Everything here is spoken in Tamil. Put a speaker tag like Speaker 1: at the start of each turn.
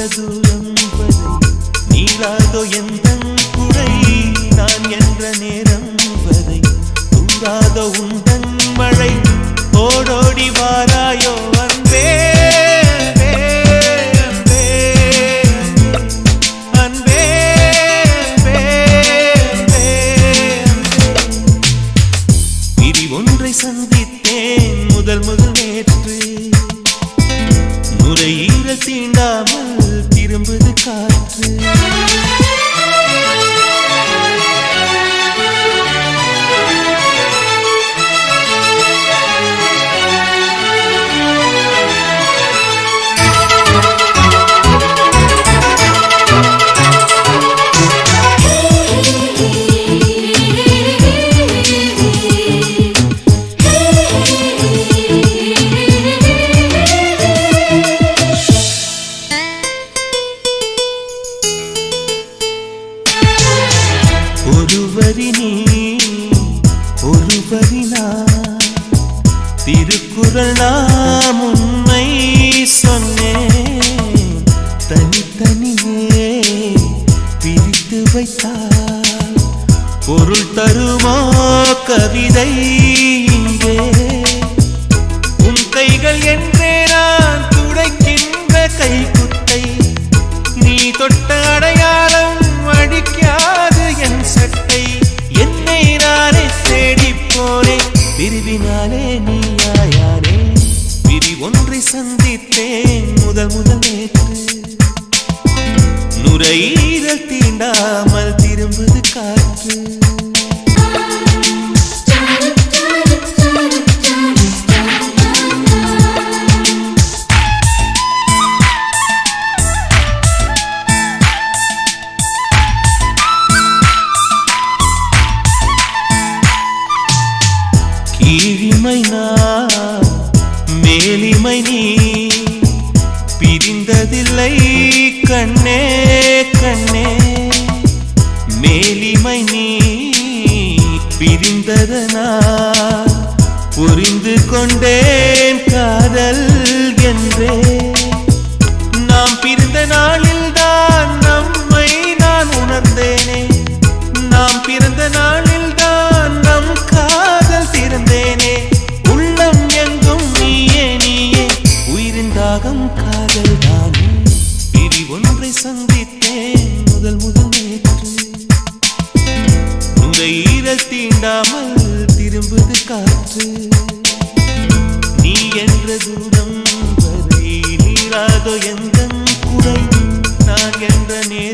Speaker 1: தூரம் வரை நீளாதோ எந்தன் குறை நான் என்ற நேரம் வரை தூராதோ உந்தன் மழை ஓடோடி வாராயோ அன்பே சந்தித்தேன் முதல் நேற்று நுரையீரல் தீண்டாமல் திரும்புது காற்று ஒருவரி நீ ஒருவரி நான் திருக்குறள் நாம் உண்மை சொன்னேன் தனித்தனியே பிரித்து வைத்தால் பொருள் தருமோ கவிதை இங்கே உன் கைகள் என்றே நான் துடைக்கின்ற கைக்குத்தை நீ தொட்ட அடையாளம் அடிக்காது என் சட்டை என்னை நானே தேடி போனேன் பிரிவினாலே நீயாயானே பிரி ஒன்றை சந்தித்தேன் முதல் நேற்று நுரையீரல் தீண்டாமல் திரும்புது காற்று கீழிமை நான் மேலிமை நீ பிரிந்ததில்லை கண்ணே கண்ணே மேலிமை நீ பிரிந்ததனால் புரிந்து கொண்டேன் காதல் என்றே நாம் பிரிந்த நாளில் தான் நம்மை நான் உணர்ந்தேனே நாம் பிறந்த நாளில் தான் நம் காதல் திறந்தேனே உள்ளம் எங்கும் நீயே நீயே உயிரின் தாகம் காதல் தானே பிரி ஒன்றை சந்தித்தேன் முதல் நேற்று நுரையீரல் தீண்டாமல் திரும்புது காற்று நீ என்ற தூரம் வரை நீராதோ எந்தன் குறை நான் என்ற நேரம்